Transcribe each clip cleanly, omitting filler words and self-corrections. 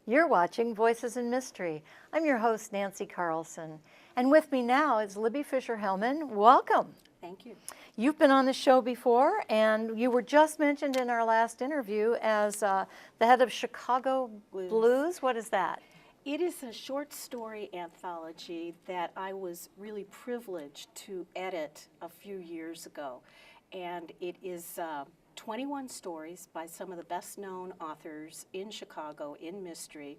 You're watching Voices in Mystery. I'm your host, Nancy Carlson. And with me now is Libby Fischer Hellmann. Welcome. Thank you. You've been on the show before, and you were just mentioned in our last interview as the head of Chicago Blues. What is that? It is a short story anthology that I was really privileged to edit a few years ago. And it is 21 stories by some of the best-known authors in Chicago in mystery,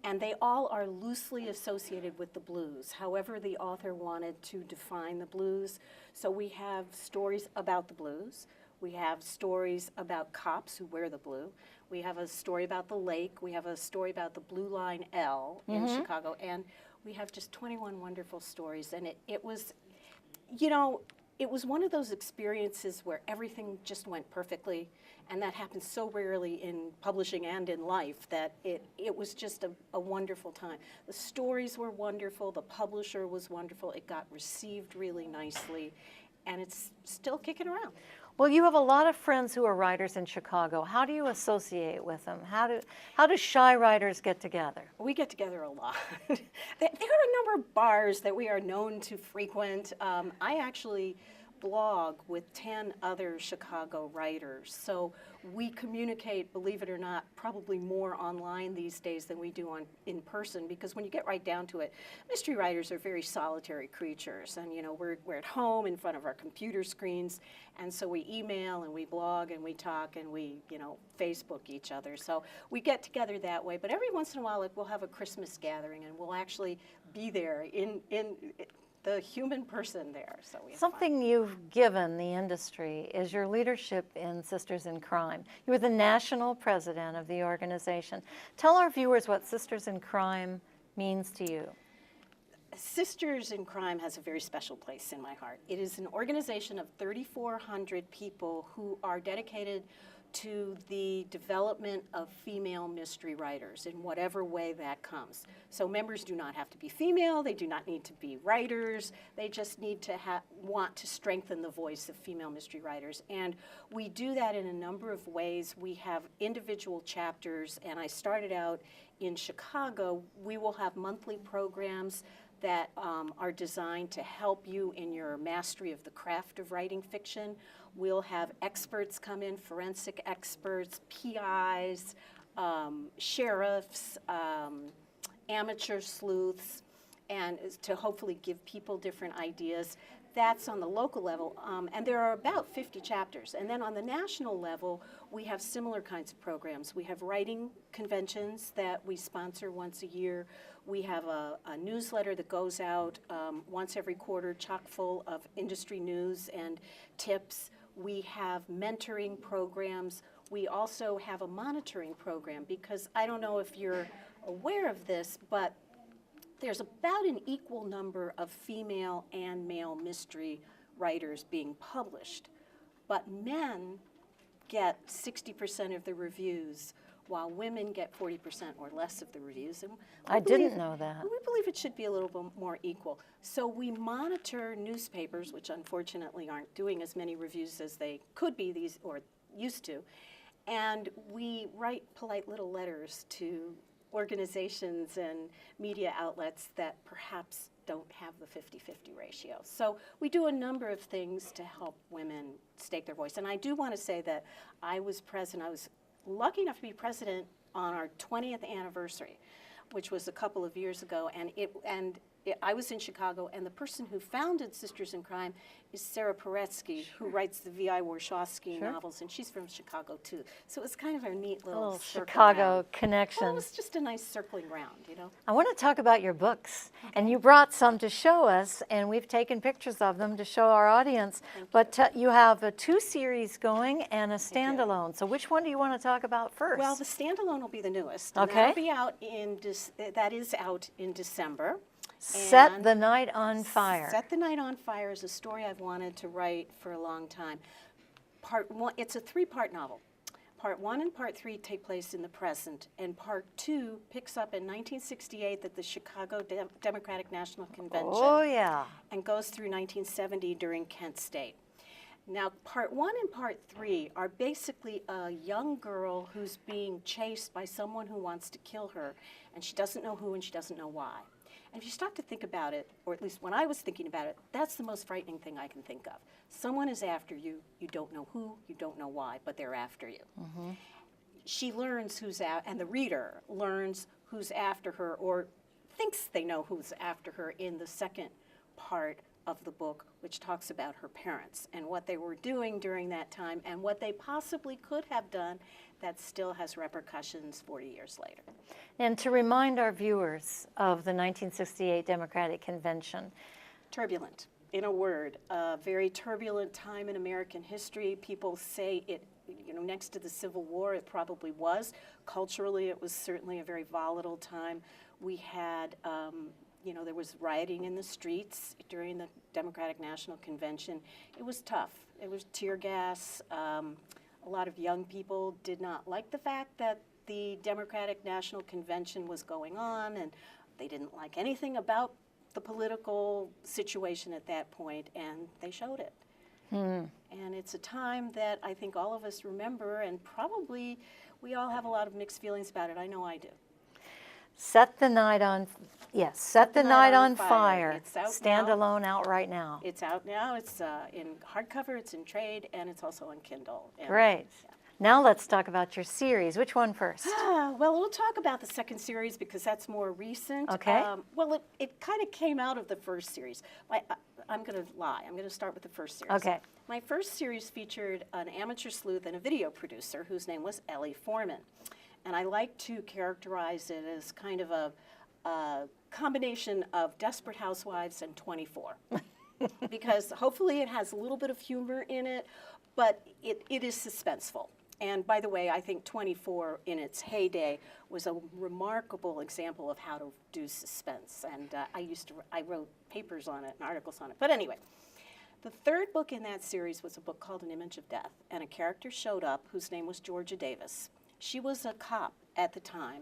and they all are loosely associated with the blues, however the author wanted to define the blues. So we have stories about the blues, we have stories about cops who wear the blue, we have a story about the lake, we have a story about the Blue Line L in Chicago, and we have just 21 wonderful stories. And it was, you know, it was one of those experiences where everything just went perfectly, and that happens so rarely in publishing and in life that it was just a wonderful time. The stories were wonderful, the publisher was wonderful, it got received really nicely, and it's still kicking around. Well, you have a lot of friends who are writers in Chicago. How do you associate with them? How do shy writers get together? We get together a lot. There are a number of bars that we are known to frequent. I actually blog with 10 other Chicago writers. So we communicate, believe it or not, probably more online these days than we do in person, because when you get right down to it, mystery writers are very solitary creatures, and you know, we're at home in front of our computer screens, and so we email and we blog and we talk and we, you know, Facebook each other. So we get together that way, but every once in a while, like, we'll have a Christmas gathering and we'll actually be there in the human person there. So we have Something fun. you've given the industry is your leadership in Sisters in Crime. You were the national president of the organization. Tell our viewers what Sisters in Crime means to you. Sisters in Crime has a very special place in my heart. It is an organization of 3,400 people who are dedicated to the development of female mystery writers in whatever way that comes. So members do not have to be female, they do not need to be writers, they just need to want to strengthen the voice of female mystery writers. And we do that in a number of ways. We have individual chapters, and I started out in Chicago. We will have monthly programs that are designed to help you in your mastery of the craft of writing fiction. We'll have experts come in, forensic experts, PIs, sheriffs, amateur sleuths, and to hopefully give people different ideas. That's on the local level, and there are about 50 chapters. And then on the national level, we have similar kinds of programs. We have writing conventions that we sponsor once a year. We have a newsletter that goes out once every quarter, chock full of industry news and tips. We have mentoring programs. We also have a monitoring program, because I don't know if you're aware of this, but there's about an equal number of female and male mystery writers being published, but men get 60% of the reviews, while women get 40% or less of the reviews. And I didn't know that. We believe it should be a little bit more equal. So we monitor newspapers, which unfortunately aren't doing as many reviews as they could be or used to, and we write polite little letters to organizations and media outlets that perhaps don't have the 50-50 ratio. So we do a number of things to help women stake their voice. And I do want to say that I was lucky enough to be president on our 20th anniversary, which was a couple of years ago, and I was in Chicago, and the person who founded Sisters in Crime is Sarah Paretsky, who writes the V.I. Warshawski novels, and she's from Chicago too. So it was kind of a neat little Chicago round. connection. Well, it was just a nice circling round, you know. I want to talk about your books, and you brought some to show us, and we've taken pictures of them to show our audience. But you have 2 series going and a standalone. So which one do you want to talk about first? Well, the standalone will be the newest. Okay. That'll be out that is out in December. Set the Night on Fire. Set the Night on Fire is a story I've wanted to write for a long time. Part 1, it's a 3-part novel. Part 1 and Part 3 take place in the present, and Part 2 picks up in 1968 at the Chicago Democratic National Convention. Oh, yeah. And goes through 1970 during Kent State. Now, part 1 and part 3 are basically a young girl who's being chased by someone who wants to kill her, and she doesn't know who and she doesn't know why. And if you start to think about it, or at least when I was thinking about it, that's the most frightening thing I can think of. Someone is after you, you don't know who, you don't know why, but they're after you. She learns who's out, and the reader learns who's after her, or thinks they know who's after her in the second part of the book, which talks about her parents and what they were doing during that time and what they possibly could have done that still has repercussions 40 years later. And to remind our viewers of the 1968 Democratic Convention. Turbulent, in a word, a very turbulent time in American history. People say it, next to the Civil War, it probably was. Culturally, it was certainly a very volatile time. We had there was rioting in the streets during the Democratic National Convention. It was tough. It was tear gas. A lot of young people did not like the fact that the Democratic National Convention was going on, and they didn't like anything about the political situation at that point, and they showed it. And it's a time that I think all of us remember, and probably we all have a lot of mixed feelings about it. I know I do. Set the Night on Fire. It's out Standalone, out right now. It's out now. It's in hardcover, it's in trade, and it's also on Kindle. And, Great. Now let's talk about your series. Which one first? Well, we'll talk about the second series because that's more recent. Okay. Well, it kind of came out of the first series. I'm going to lie. I'm going to start with the first series. Okay. My first series featured an amateur sleuth and a video producer whose name was Ellie Foreman. And I like to characterize it as kind of a combination of Desperate Housewives and 24. Because hopefully it has a little bit of humor in it, but it is suspenseful. And by the way, I think 24 in its heyday was a remarkable example of how to do suspense. And I wrote papers on it and articles on it. But anyway, the third book in that series was a book called An Image of Death. And a character showed up whose name was Georgia Davis. She was a cop at the time,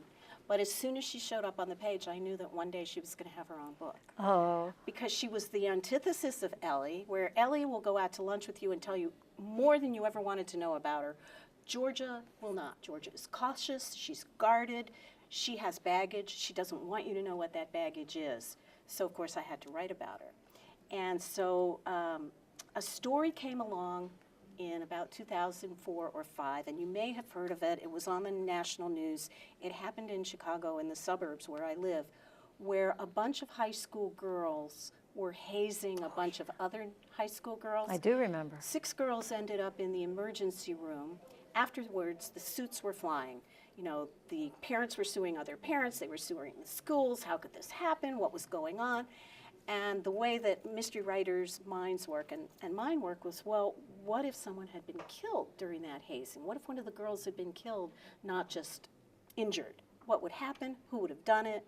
but as soon as she showed up on the page, I knew that one day she was going to have her own book. Oh. Because she was the antithesis of Ellie, where Ellie will go out to lunch with you and tell you more than you ever wanted to know about her. Georgia will not. Georgia is cautious, she's guarded, she has baggage, she doesn't want you to know what that baggage is. So of course I had to write about her. And so a story came along in about 2004 or 5, and you may have heard of it. It was on the national news. It happened in Chicago, in the suburbs where I live, where a bunch of high school girls were hazing a bunch of other high school girls. I do remember. 6 girls ended up in the emergency room. Afterwards, the suits were flying. The parents were suing other parents. They were suing the schools. How could this happen? What was going on? And the way that mystery writers' minds work, and mine work, was, well, what if someone had been killed during that hazing? What if one of the girls had been killed, not just injured? What would happen? Who would have done it?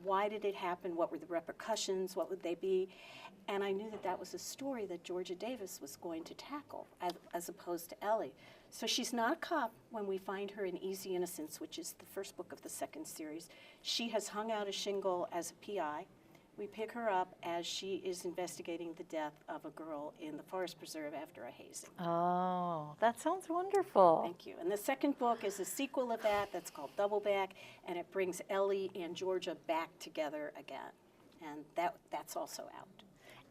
Why did it happen? What were the repercussions? What would they be? And I knew that that was a story that Georgia Davis was going to tackle, as opposed to Ellie. So she's not a cop when we find her in Easy Innocence, which is the first book of the second series. She has hung out a shingle as a PI. We pick her up as she is investigating the death of a girl in the forest preserve after a hazing. Oh, that sounds wonderful. Thank you. And the second book is a sequel of that's called Double Back, and it brings Ellie and Georgia back together again. And that's also out.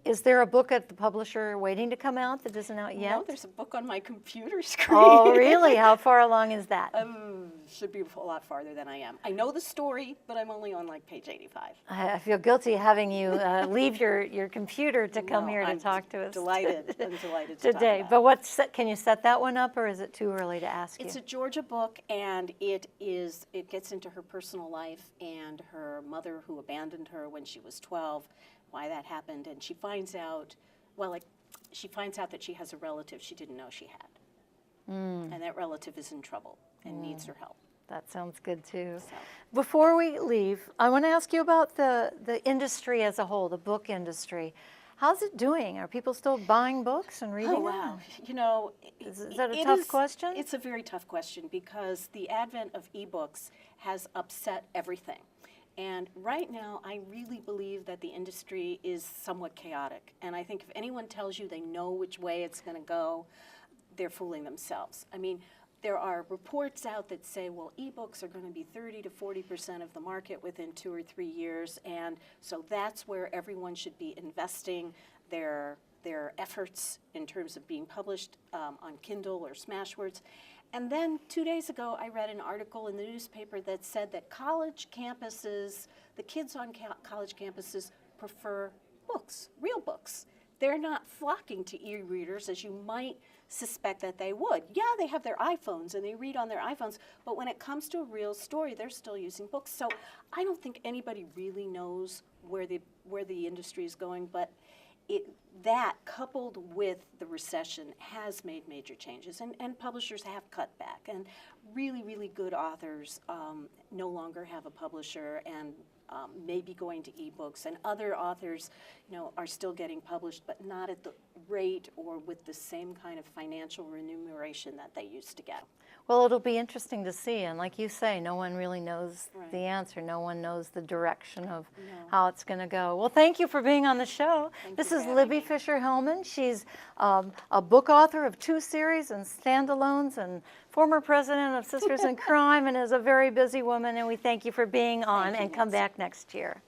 Is there a book at the publisher waiting to come out that isn't out yet? No, there's a book on my computer screen. Oh, really? How far along is that? Should be a lot farther than I am. I know the story, but I'm only on like page 85. I feel guilty having you leave your computer to come here to talk to us. I'm delighted to today. talk about But can you set that one up, or is it too early to ask you? It's a Georgia book, and it gets into her personal life and her mother who abandoned her when she was 12. Why that happened, and she finds out, that she has a relative she didn't know she had, and that relative is in trouble and needs her help. That sounds good too. So. Before we leave, I want to ask you about the industry as a whole, the book industry. How's it doing? Are people still buying books and reading them? Wow. Is that a tough question? It's a very tough question because the advent of ebooks has upset everything. And right now, I really believe that the industry is somewhat chaotic. And I think if anyone tells you they know which way it's going to go, they're fooling themselves. I mean, there are reports out that say, well, ebooks are going to be 30 to 40% of the market within 2 or 3 years, and so that's where everyone should be investing their efforts in terms of being published on Kindle or Smashwords. And then 2 days ago, I read an article in the newspaper that said that college campuses, the kids on college campuses prefer books, real books. They're not flocking to e-readers as you might suspect that they would. Yeah, they have their iPhones and they read on their iPhones, but when it comes to a real story, they're still using books. So I don't think anybody really knows where the industry is going, but that coupled with the recession has made major changes, and publishers have cut back, and really, really good authors no longer have a publisher and may be going to ebooks, and other authors, are still getting published, but not at the rate or with the same kind of financial remuneration that they used to get. Well, it'll be interesting to see, and like you say, no one really knows Right. the answer. No one knows the direction of how it's going to go. Well, thank you for being on the show. Thank This you is for having Libby me. Fischer Hellmann. She's a book author of 2 series and standalones, and former president of Sisters in Crime, and is a very busy woman, and we thank you for being on, Thank you, and come Nancy. back next year.